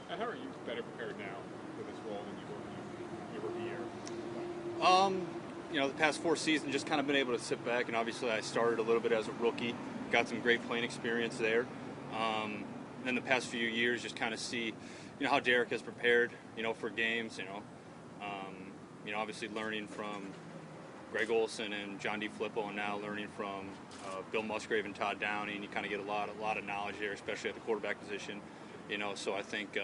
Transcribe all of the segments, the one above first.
And how are you better prepared now for this role than you were your rookie year? The past 4 seasons, just kind of been able to sit back, and obviously I started a little bit as a rookie, got some great playing experience there. Then the past few years, just kind of see, how Derek has prepared, for games. Obviously learning from Greg Olson and John D. Filippo, and now learning from Bill Musgrave and Todd Downing, and you kind of get a lot of knowledge there, especially at the quarterback position. So I think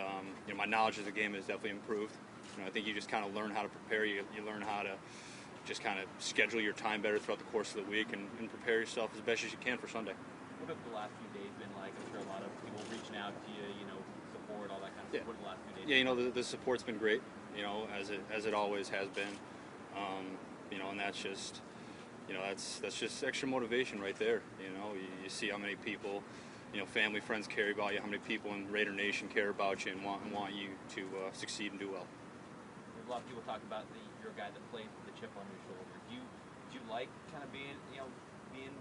my knowledge of the game has definitely improved. I think you just kind of learn how to prepare. You learn how to just kind of schedule your time better throughout the course of the week and prepare yourself as best as you can for Sunday. What have the last few days been like? I'm sure a lot of people reaching out to you, support, all that kind of stuff. What have the last few days been like? The support's been great, as it always has been. And that's just, that's just extra motivation right there. You see how many people, family, friends care about you, how many people in Raider Nation care about you and want you to succeed and do well. A lot of people talk about you're a guy that played with the chip on your shoulder. Do you like kind of being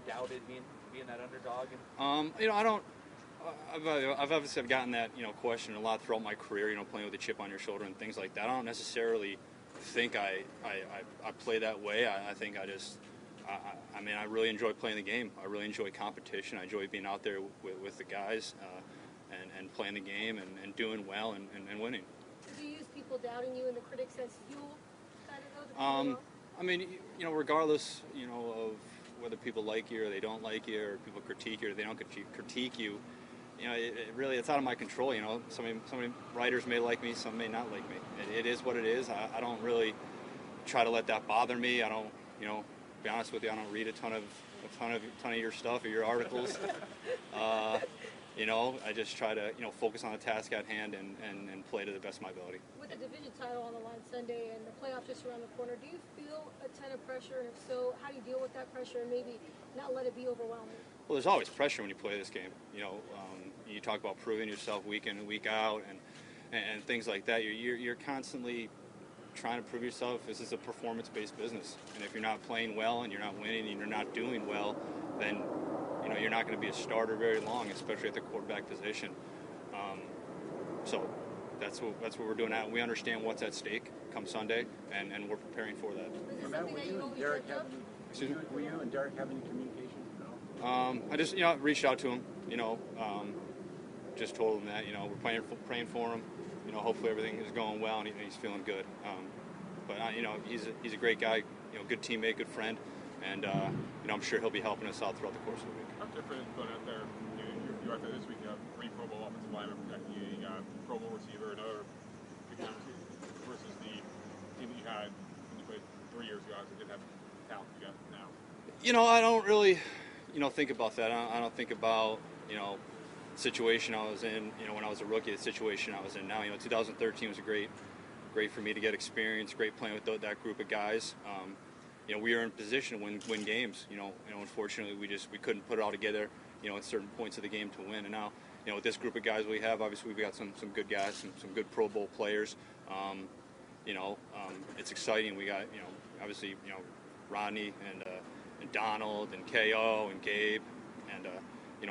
doubted, being that underdog? I don't. I've obviously gotten that question a lot throughout my career. Playing with a chip on your shoulder and things like that. I don't necessarily think I play that way. I think I just. I really enjoy playing the game. I really enjoy competition. I enjoy being out there with the guys and playing the game and doing well and winning. Do you use people doubting you and the critics as fuel? Kind of regardless, of whether people like you or they don't like you, or people critique you or they don't critique you, it's out of my control. Some writers may like me, some may not like me. It is what it is. I don't really try to let that bother me. I don't, be honest with you, I don't read a ton of your stuff or your articles. I just try to, focus on the task at hand and play to the best of my ability. With the division title on the line Sunday and the playoffs just around the corner, do you feel a ton of pressure? And if so, how do you deal with that pressure and maybe not let it be overwhelming? Well, there's always pressure when you play this game. You talk about proving yourself week in and week out and things like that. You're constantly trying to prove yourself. This is a performance-based business. And if you're not playing well and you're not winning and you're not doing well, then you're not going to be a starter very long, especially at the quarterback position. So that's what we're doing now. We understand what's at stake come Sunday, and we're preparing for that. Matt, were you and Derek have any communication? No? I just reached out to him. Just told him that we're praying for him. Hopefully everything is going well and he's feeling good. But he's a great guy. Good teammate, good friend, and I'm sure he'll be helping us out throughout the course of the week. How different is going out there? You're out there this week. You have 3 Pro Bowl offensive linemen protecting you. You got Pro Bowl receiver, another big time receiver, versus the team that you had when you played 3 years ago. That didn't have the talent you got now. I don't really, think about that. I don't think about, the situation I was in, when I was a rookie, the situation I was in now. 2013 was great for me to get experience, great playing with that group of guys. We were in position to win games. Unfortunately, we couldn't put it all together, at certain points of the game to win. And now, with this group of guys we have, obviously we've got some good guys, some good Pro Bowl players. It's exciting. We got, obviously, Rodney and Donald and KO and Gabe and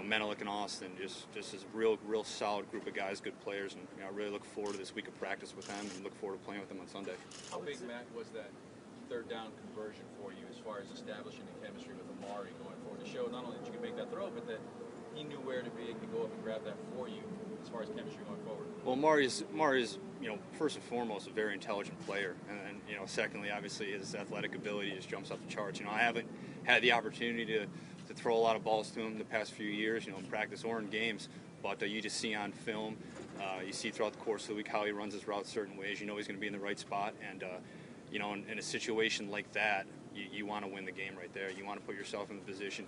Menelik and Austin, just this real solid group of guys, good players, and I really look forward to this week of practice with them and look forward to playing with them on Sunday. How big, Matt, was that third down conversion for you as far as establishing the chemistry with Amari going forward to show not only that you could make that throw, but that he knew where to be and could go up and grab that for you as far as chemistry going forward? Well, Amari's first and foremost a very intelligent player, and secondly, obviously his athletic ability just jumps off the charts. I haven't had the opportunity to throw a lot of balls to him the past few years, in practice or in games, but you just see on film, you see throughout the course of the week how he runs his routes certain ways. He's going to be in the right spot, and in a situation like that, you want to win the game right there. You want to put yourself in the position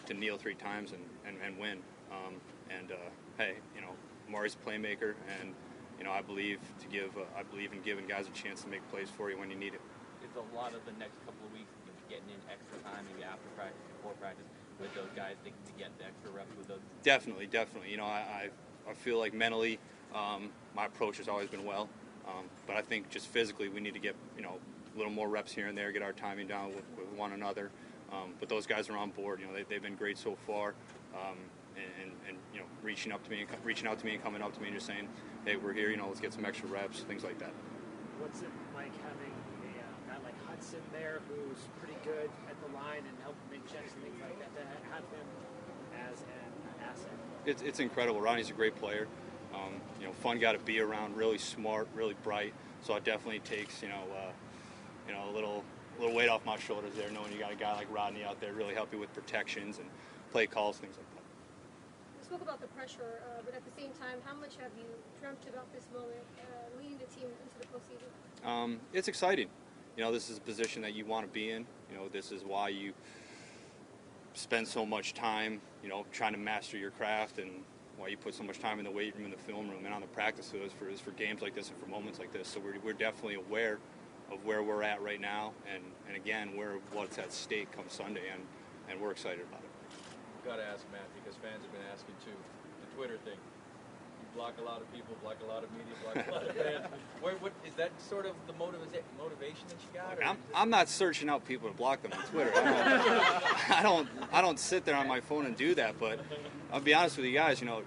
to kneel 3 times and win. Hey, Amari's a playmaker, and I believe in giving guys a chance to make plays for you when you need it. It's a lot of the next couple of weeks getting in extra time, maybe after practice, before practice, with those guys to get the extra reps with those. Definitely. I feel like mentally, my approach has always been well, but I think just physically we need to get a little more reps here and there, get our timing down with one another. But those guys are on board. They've been great so far. and you know, reaching out to me and coming up to me and just saying, hey, we're here, you know, let's get some extra reps, things like that. What's it like having a guy like Hudson there who's pretty good at the line and helping make checks and things like that, to have him as an asset? It's incredible. Rodney's a great player. You know, fun guy to be around, really smart, really bright. So it definitely takes, you know, a little weight off my shoulders there, knowing you got a guy like Rodney out there really help you with protections and play calls, things like that. We spoke about the pressure, but at the same time, how much have you dreamt about this moment, leading the team into the postseason? It's exciting. You know, this is a position that you want to be in. You know, this is why you spend so much time, you know, trying to master your craft, and why you put so much time in the weight room, in the film room, and on the practice field is for games like this and for moments like this. So we're definitely aware of where we're at right now, and again, what's at stake come Sunday, and we're excited about it. Got to ask Matt, because fans have been asking too. The Twitter thing. You block a lot of people, block a lot of media, block a lot of fans. What is that sort of the motivation that you got? I'm not searching out people to block them on Twitter. I don't sit there on my phone and do that. But I'll be honest with you guys. You know,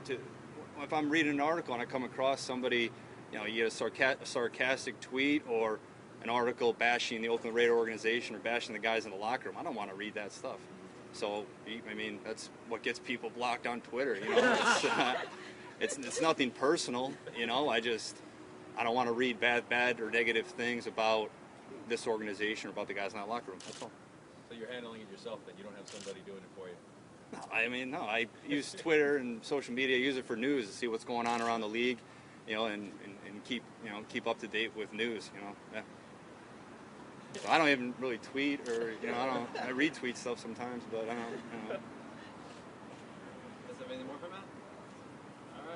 if I'm reading an article and I come across somebody, you know, you get a sarcastic tweet or an article bashing the Oakland Raider organization or bashing the guys in the locker room, I don't want to read that stuff. So, I mean, that's what gets people blocked on Twitter. You know, it's nothing personal. You know, I don't want to read bad or negative things about this organization or about the guys in that locker room. That's all. So you're handling it yourself, then? You don't have somebody doing it for you? No, I use Twitter and social media. I use it for news to see what's going on around the league, you know, and keep up to date with news. You know, yeah. So I don't even really tweet, or you know, I retweet stuff sometimes, but I don't. You know. Does that have any more for Matt?